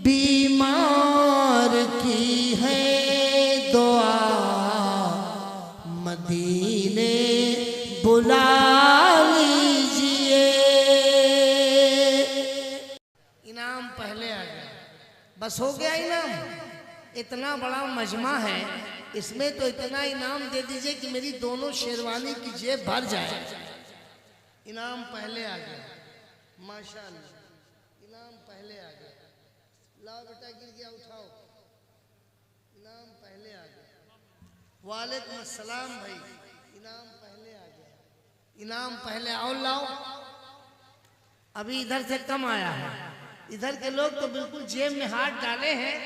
बीमार की है दुआ, मदीने बुला लीजिए। इनाम पहले आ गया, बस हो गया इनाम। इतना बड़ा मजमा है, इसमें तो इतना इनाम दे दीजिए कि मेरी दोनों शेरवानी की जेब भर जाए। इनाम पहले आ गया, माशाअल्लाह, इनाम पहले आ गया। लाओ बेटा, गिर गया, उठाओ। इनाम पहले आ गया। वालेकुम अस्सलाम भाई, इनाम पहले आ गया। इनाम पहले आओ, लाओ। अभी इधर से कम आया है, इधर के लोग तो बिल्कुल जेब में हाथ डाले हैं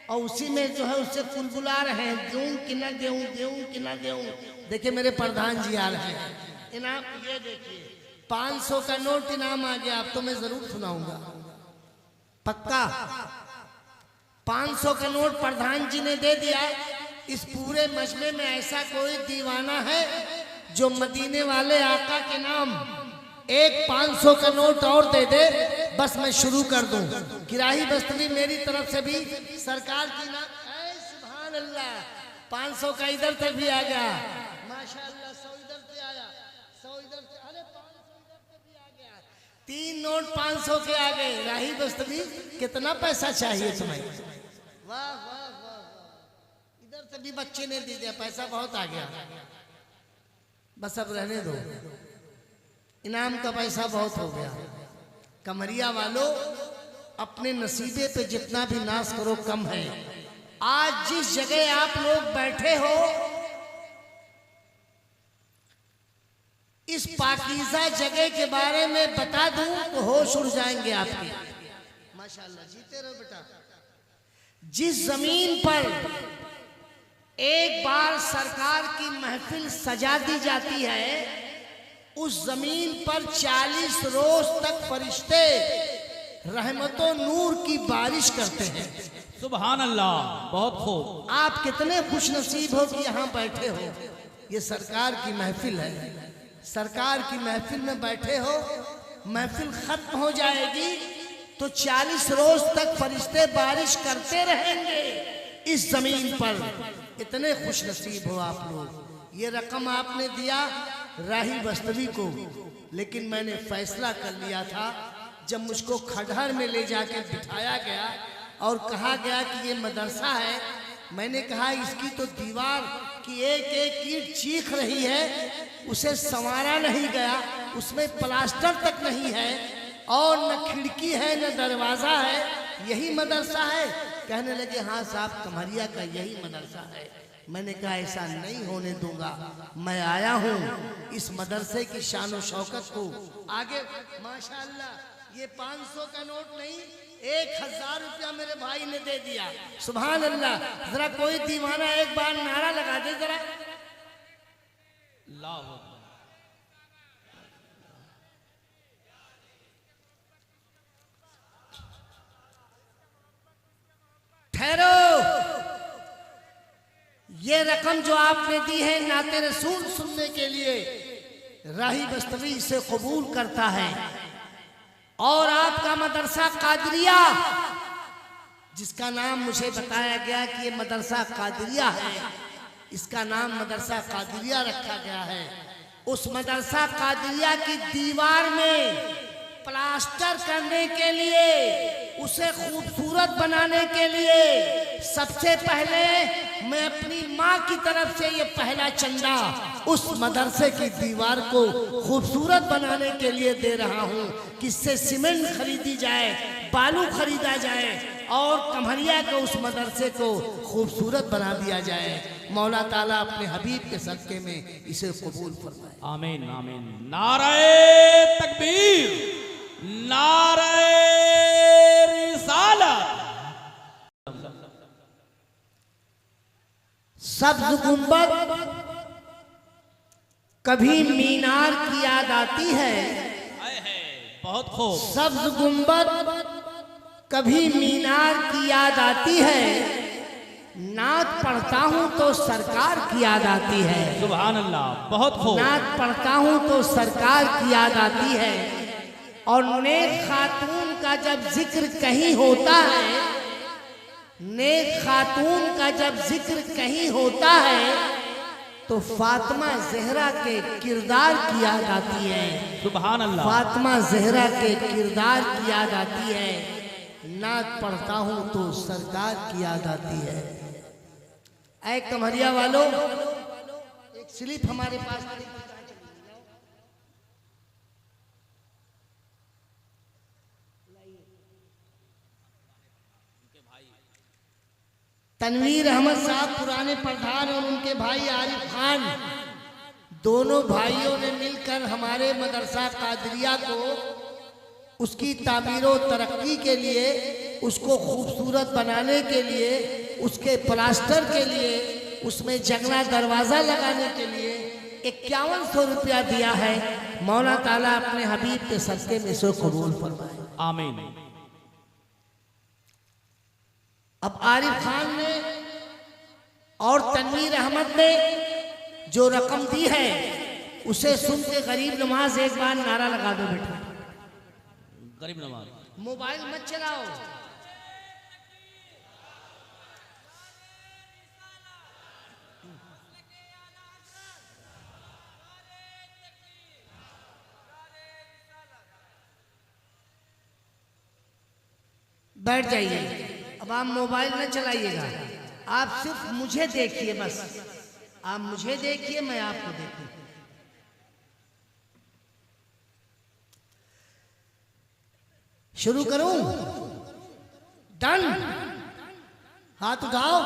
और उसी में जो है उससे फुलबुला रहे हैं, दूं कि ना दूं, दूं कि ना दूं। देखिए मेरे प्रधान जी आ रहे हैं। इनाम ये देखिए, 500 का नोट इनाम आ गया। अब तो मैं जरूर सुनाऊंगा, पक्का। 500 का नोट प्रधान जी ने दे दिया। इस पूरे मजमे में ऐसा कोई दीवाना है जो मदीने वाले आका के नाम एक 500 का नोट और दे दे, बस मैं शुरू कर दूं। किराही बस्तवी मेरी तरफ से भी सरकार की ना, सुभान अल्लाह, 500 का इधर से भी आ गया, माशाअल्लाह। 100 इधर से आया, 100 इधर से, अरे 500 इधर से भी आ गया। 3 नोट 500 के आ गए। राही बस्तवी, कितना पैसा चाहिए तुम्हें? वाह वाह वाह वाह। इधर से भी बच्चे ने दे दिया, पैसा बहुत आ गया। बस अब रहने दो, इनाम का पैसा बहुत हो गया। कमरिया वालों, अपने नसीबे पे जितना भी नाश करो कम है। आज जिस जगह आप लोग बैठे हो, इस पाकीज़ा जगह के बारे में बता दूं तो होश उड़ जाएंगे आपके। माशाअल्लाह, जीते रहो बेटा। जिस जमीन पर एक बार सरकार की महफिल सजा दी जाती है, उस जमीन पर 40 रोज तक फरिश्ते रहमतों नूर की बारिश करते हैं। सुभान अल्लाह, बहुत खूब। आप कितने खुश नसीब हो कि यहाँ बैठे हो। ये सरकार की महफिल है, सरकार की महफिल में बैठे हो। महफिल खत्म हो जाएगी तो 40 रोज तक फरिश्ते बारिश करते रहेंगे इस जमीन पर। इतने खुश नसीब हो आप लोग। ये रकम आपने दिया राही बस्तवी को, लेकिन मैंने फैसला कर लिया था जब मुझको खडहर में ले जाके बिठाया गया और कहा गया कि ये मदरसा है। मैंने कहा इसकी तो दीवार की एक एक ईंट चीख रही है, उसे संवारा नहीं गया, उसमें प्लास्टर तक नहीं है और न खिड़की है न दरवाजा है, यही मदरसा है? कहने लगे हाँ साहब, कमरिया का यही मदरसा है। मैंने कहा ऐसा नहीं होने दूंगा। मैं आया हूँ इस मदरसे की शान और शौकत को आगे। माशाअल्लाह, ये 500 का नोट नहीं, 1000 रुपया मेरे भाई ने दे दिया। सुभान अल्लाह। जरा कोई दीवाना एक बार नारा लगा दे जरा। ठहरो, ये रकम जो आपने दी है नाते रसूल सुनने के लिए, राही बस्तवी इसे कबूल करता है। और आपका मदरसा कादरिया, जिसका नाम मुझे बताया गया कि ये मदरसा कादरिया है, इसका नाम मदरसा कादरिया रखा गया है। उस मदरसा कादरिया की दीवार में प्लास्टर करने के लिए, उसे खूबसूरत बनाने के लिए सबसे पहले मैं अपनी माँ की तरफ से ये पहला चंदा उस मदरसे की दीवार को खूबसूरत बनाने के लिए दे रहा हूँ। किससे सीमेंट खरीदी जाए, बालू खरीदा जाए और कमरिया को, उस मदरसे को खूबसूरत बना दिया जाए। मौला ताला अपने हबीब के सदके में इसे कबूल फरमाए। आमीन आमीन। नारे तकबीर, नारे रिसालत। सब्ज गुंबद कभी मीनार की याद आती है। बहुत खूब। सब्ज गुंबद कभी मीनार की याद आती है। नात पढ़ता हूँ तो सरकार की याद आती है। सुभान अल्लाह, बहुत खूब। नात पढ़ता हूँ तो सरकार की याद आती है। और नेक खातून का जब जिक्र कहीं होता है, नेक खातून का जब जिक्र कहीं होता है, तो फातिमा ज़हरा के किरदार की याद आती है। सुभान अल्लाह। फातिमा ज़हरा के किरदार की याद आती है। नात पढ़ता हूँ तो सरकार की याद आती है। ऐ कमरिया वालों, एक स्लिप हमारे पास तनवीर अहमद साहब पुराने प्रधान और उनके भाई आरिफ खान, दोनों भाइयों ने मिलकर हमारे मदरसा कादरिया को उसकी तामीर और तरक्की के लिए, उसको खूबसूरत बनाने के लिए, उसके प्लास्टर के लिए, उसमें जंगला दरवाज़ा लगाने के लिए 5100 रुपया दिया है। मौला ताला अपने हबीब के सदक़े में से कबूल फरमाए, आमीन। अब आरिफ खान ने और तनवीर अहमद ने जो रकम दी है, उसे सुन के गरीब नवाज एक बार नारा लगा दो बेटा। गरीब नवाज। मोबाइल मत चलाओ। बैठ जाइए। अब आप मोबाइल न चलाइएगा, आप सिर्फ मुझे देखिए, बस आप मुझे देखिए, मैं आपको देखूं। शुरू करूं? डन। हाथ उठाओ।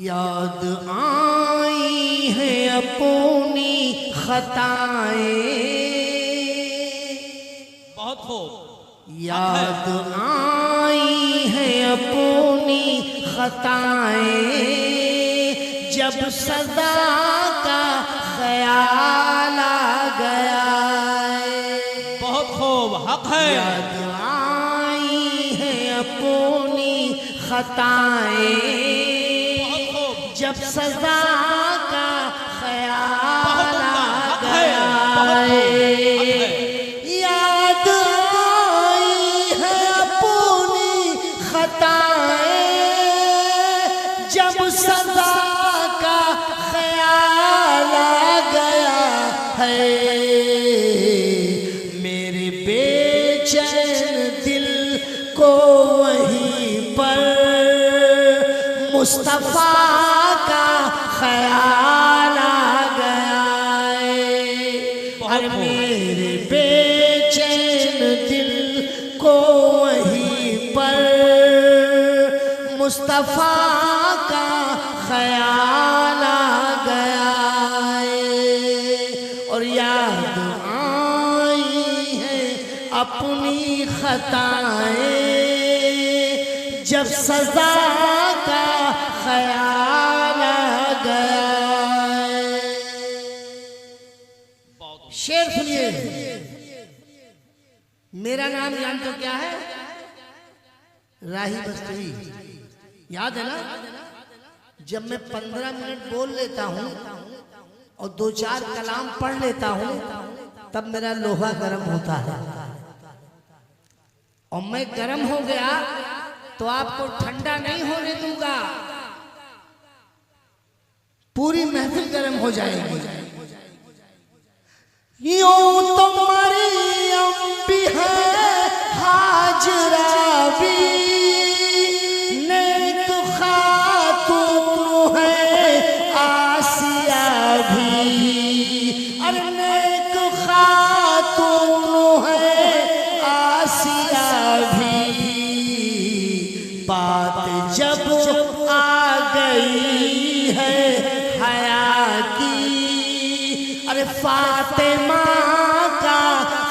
याद आई है अपनी खताएं, बहुत खूब। याद आई है अपनी खताएं, जब सदा का ख्याल आ गया। बहुत खूब, हक है। याद आई है अपनी खताएं, बहुत खूब। जब सदा का ख्याल आ हक गया। याद आई है अपनी खताएं, जब सदा का ख्याल आ गया है। मेरे बेचैन दिल को वहीं पर मुस्तफा का ख्याल आ गया है। और मेरे बेचैन दिल को वहीं पर मुस्तफा का ख्याल आ गया है। और याद आई है अपनी खताएं, जब सजा का ख्याल आ गया। शेर सुनिए। मेरा नाम जानते हो क्या है? राही बस्तवी। याद है ना? जब मैं 15 मिनट बोल लेता हूं और 2-4 कलाम पढ़ लेता हूं, तब मेरा लोहा गर्म होता है। और मैं गर्म हो गया तो आपको ठंडा नहीं होने दूंगा, पूरी महफिल गर्म हो जाएगी। यूं तो मरियम भी है, हाजरा भी, नेक खातून है आसिया भी। अरे नेक खातून है आसिया भी। बात जब आ गई है हया की, अरे फातिमा का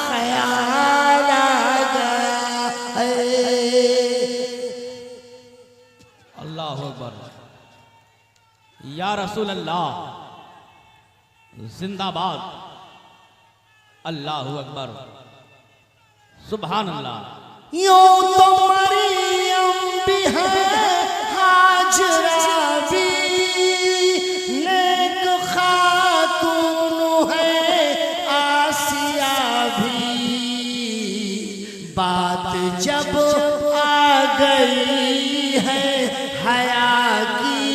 ख्याल आ गया है। अल्लाह अकबर। या रसूल अल्लाह जिंदाबाद। अल्लाह अकबर। सुभान अल्लाह। यूं तो मरियम भी है, हाजरा भी, नेक खातून है आसिया भी। बात जब आ गई है हया की,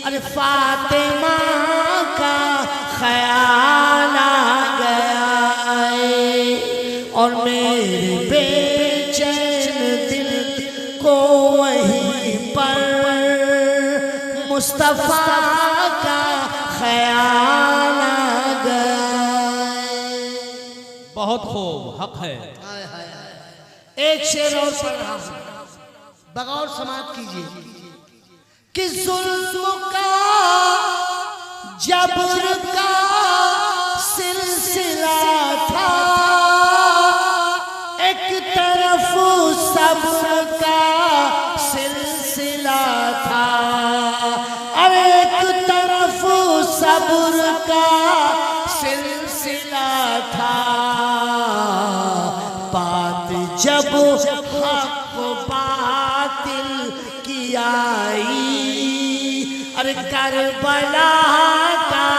अरे फातिमा का ख्याल आ गया है और मेरे बेचैन दिल को वहीं पर मुस्तफा का ख्याल आ गया है। बहुत खूब, हक है। एक शेर और पढ़ रहा हूं, बगौर समाप्त कीजिए कि जुल्म का जबर का सिलसिला था, एक तरफ सब्र का सिलसिला था, और एक तरफ सब्र का सिलसिला था। बात जब हक बातिल की आई, अरे करबला का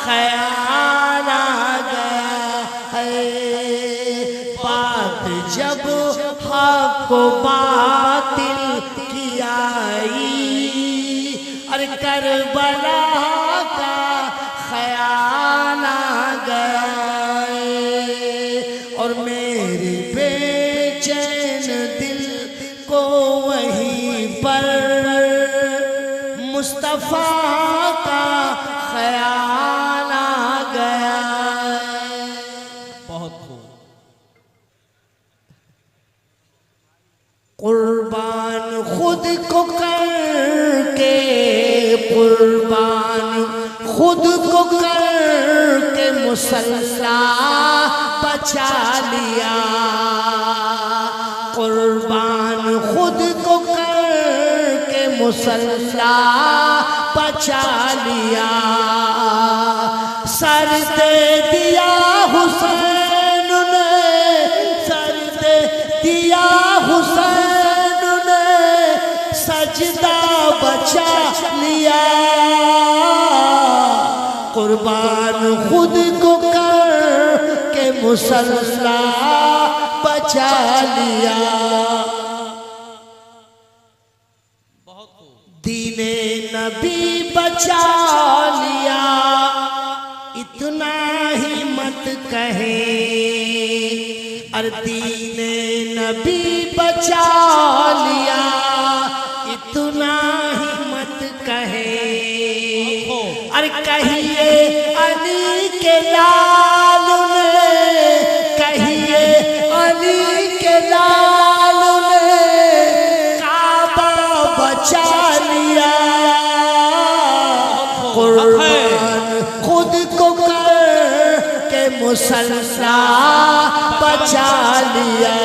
ख्याल आ गया है। बात जब हक बातिल की आई, अरे करबला का ख्याल आ गया है और मेरे बेचैन दिल को वहीं पर मुस्तफा का ख्याल आ गया है। बहुत खूब। कुर्बान खुद को करके, कुर्बान खुद को करके मुसल्ला बचा लिया, कुर्बान खुद को करके मुसल्ला बचा लिया। सर दे दिया हुसैन ने, सर दे दिया हुसैन ने, सजदा बचा लिया। कुर्बान खुद को कर के मुसल्ला बचा लिया। दीने नबी बचा लिया, इतना ही मत कहे, अरे दीने नबी बचा लिया, इतना ही मत कहे। अरे कहिए अली के लाल ने, कहिए अली के लाल ने काबा बचा लिया। कुर्बान खुद को कर के मुसल्ला बचा लिया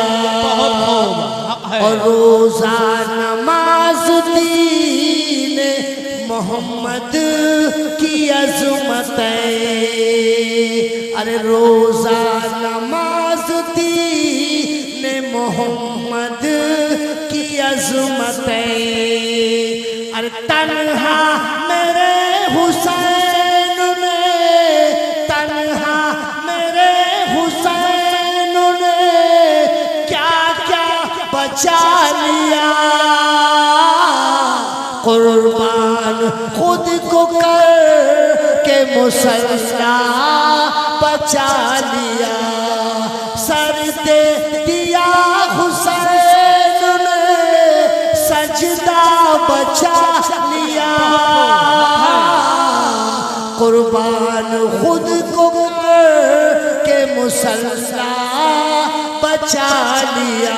और रोजा नमाज दीन मोहम्मद की अज़मत है। अरे रोजा नमाज दीन मोहम्मद की अज़मत है। अरे तन्हा मेरे हुसैन ने, तन्हा मेरे हुसैन ने क्या क्या बचा लिया। कुर्बान खुद को कर के मुसल्ला बचा लिया। सर दे दिया हुसैन ने, सजदा बचा लिया। कुर्बान खुद को कर के मुसल्ला बचा लिया।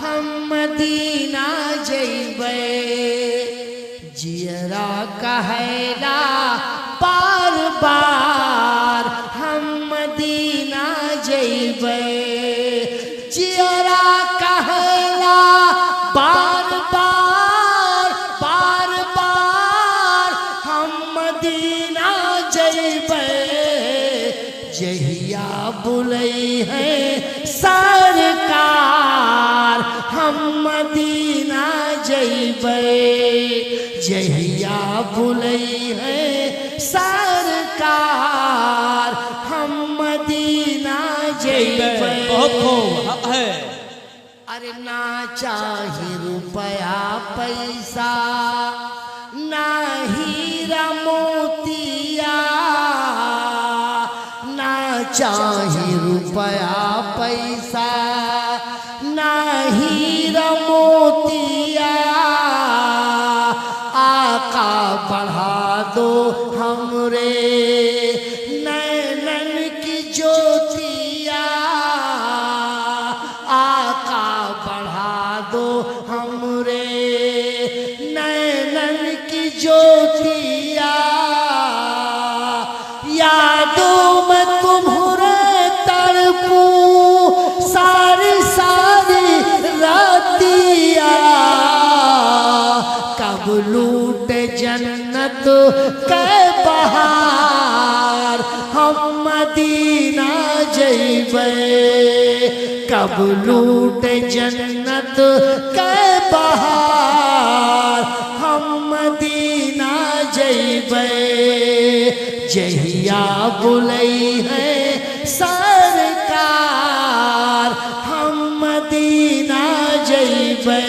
हम मदीना जइबे जियरा कहेला बार बार, हम मदीना जइबे जियरा कहेला बार बार, बार बार हम मदीना जइबे। जहिया बुलई है सरकार, हम मदीना जइबे। जहिया बुलई है सरकार, हम मदीना जइबे। जइबे बहुत खूब हक है। अरे ना चाहे रुपया पैसा ना हीरा मोतिया, ना चाहे रुपया पैसा ना हीरा मोतिया, आका बढ़ा दो हमरे नैनन की ज्योतिया, आका बढ़ा दो हमरे नैनन की ज्योतिया, यादों में तुम्हारे तड़पूं सारी सारी रातिया, कब लूटे जन्नत के बहार हम मदीना जइबे, कब लूटे जन्नत के बहार हम मदीना जइबे, जहिया बुलई है सरकार हम मदीना जइबे।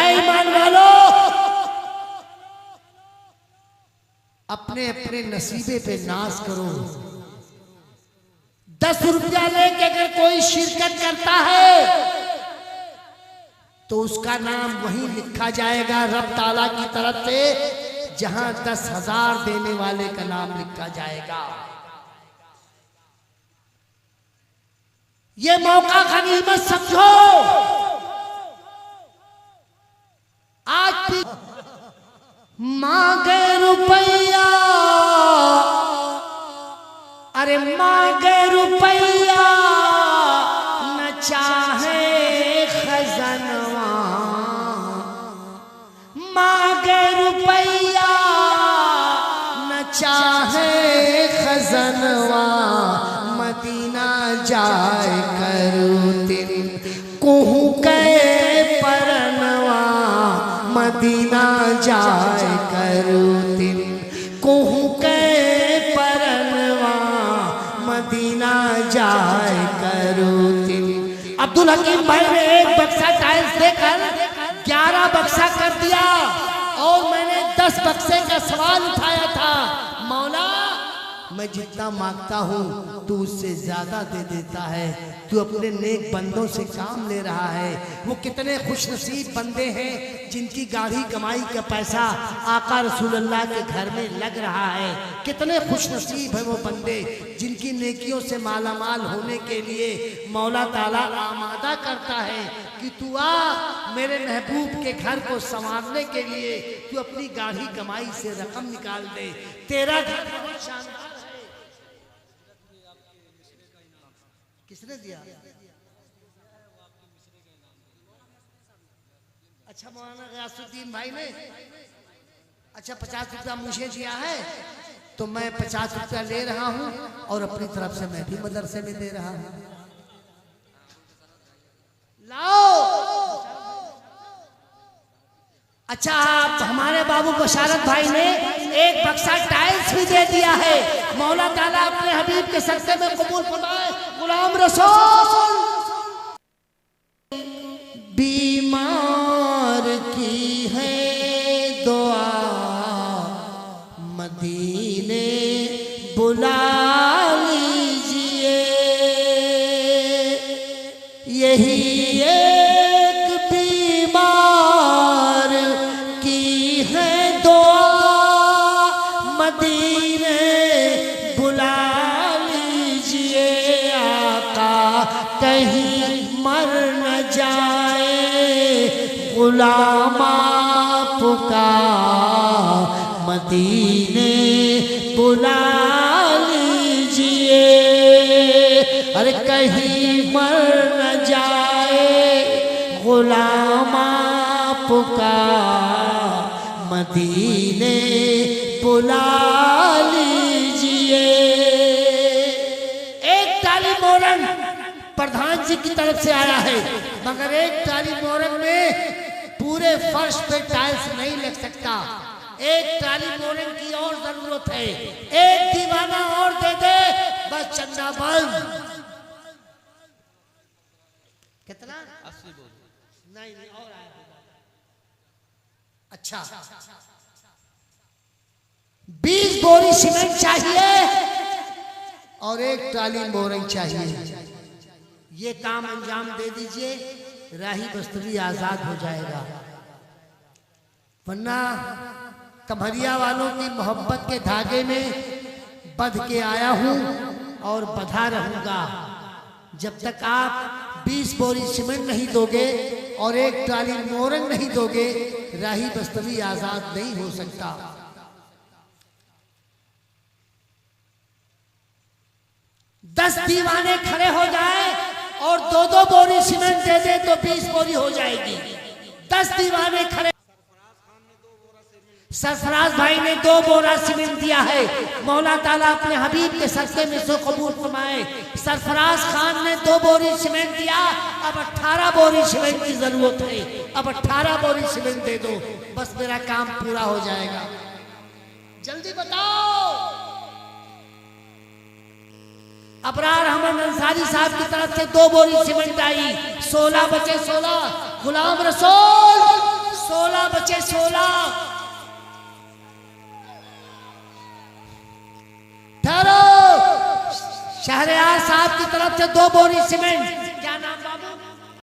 ईमान वालो अपने अपने नसीबे पे नाज करो। 10 रुपया लेके अगर कोई शिरकत करता है तो उसका नाम वहीं लिखा जाएगा रब ताला की तरफ से जहां 10,000 देने वाले का नाम लिखा जाएगा। ये मौका गनीमत समझो। आज भी मांगे रुपया, अरे मांगे रुपया न चाहे खजनवा, मांगे रुपया न चाहे खजनवा, मदीना जाए करो दिन कुहू के परनवा, मदीना जाए करो दिन कुहू के परनवा, मदीना जाए करो दिन। अब्दुल हकीम भाई ने एक बक्सा टाइल्स देकर 11 बक्सा कर दिया और मैंने 10 बक्से का सवाल उठाया था, मौला मैं जितना मांगता हूँ तू उससे ज्यादा दे देता है, तू अपने नेक बंदों से काम ले रहा है। वो कितने खुशनसीब बंदे हैं जिनकी गाढ़ी कमाई का पैसा आका रसूलुल्लाह के घर में लग रहा है। कितने खुशनसीब है वो बंदे जिनकी नेकियों से मालामाल होने के लिए मौला ताला आमादा करता है कि तू आ मेरे महबूब के घर को संवारने के लिए, तू अपनी गाढ़ी कमाई से रकम निकाल दे। तेरा घर बहुत शानदार है। किसने दिया? अच्छा मौलाना गयासुद्दीन भाई ने। अच्छा 50 रुपया मुझे दिया है तो मैं 50 रुपया ले रहा हूं और अपनी तरफ से मैं भी मदरसे में दे रहा हूं। लाओ। अच्छा आप हमारे बाबू बशारत भाई ने एक बक्सा टाइल्स भी दे दिया है। मौला ताला अपने हबीब के सदक़े में कबूल फरमाए। गुलाम रसूल बीमार की है दुआ, मदीने बुला लीजिए, यही एक बीमार की है दुआ, मदीने बुला लीजिए, आका कहीं मर न जाए गुलाम आपका, मदीने बुला लीजिए, अरे कहीं मर न जाए गुलाम आपका, मदीने बुला लीजिए। एक ताली मोरन प्रधान जी की तरफ से आया है, मगर एक ताली मोरन में पूरे फर्श पे टाइल्स नहीं लग सकता। एक ताली मोरन की और जरूरत है। एक दीवाना और दे दे, बस चंदा बंद। कितना? 80 बोरी। नहीं नहीं और आया होगा। अच्छा 20 बोरी सीमेंट चाहिए और 1 ट्राली बोरिंग चाहिए। ये काम अंजाम दे दीजिए, राही बस्तवी आजाद हो जाएगा। वरना कमरिया वालों की मोहब्बत के धागे में बंध के आया हूं और बंधा रहूंगा। जब तक आप 20 बोरी सीमेंट नहीं दोगे और 1 ट्राली मोरंग नहीं दोगे, राही बस्तवी आजाद नहीं हो सकता। दस दीवाने खड़े हो जाए और 2-2 बोरी सीमेंट दे दे तो 20 बोरी हो जाएगी। 10 दीवाने खड़े। सरफराज भाई ने 2 बोरा सीमेंट दिया है। मौला ताला अपने हबीब के सदक़े में सो कबूल फरमाए। सरफराज खान ने 2 बोरी सीमेंट दिया, अब 18 बोरी सीमेंट की जरूरत है। अब 18 बोरी सीमेंट दे दो, बस मेरा काम पूरा हो जाएगा। जल्दी बताओ। अबरार अहमद अंसारी साहब की तरफ से 2 बोरी सीमेंट आई। 16 बचे 16। गुलाम रसूल 16 बचे 16। ठहरो। शहरयार साहब की तरफ से 2 बोरी सीमेंट।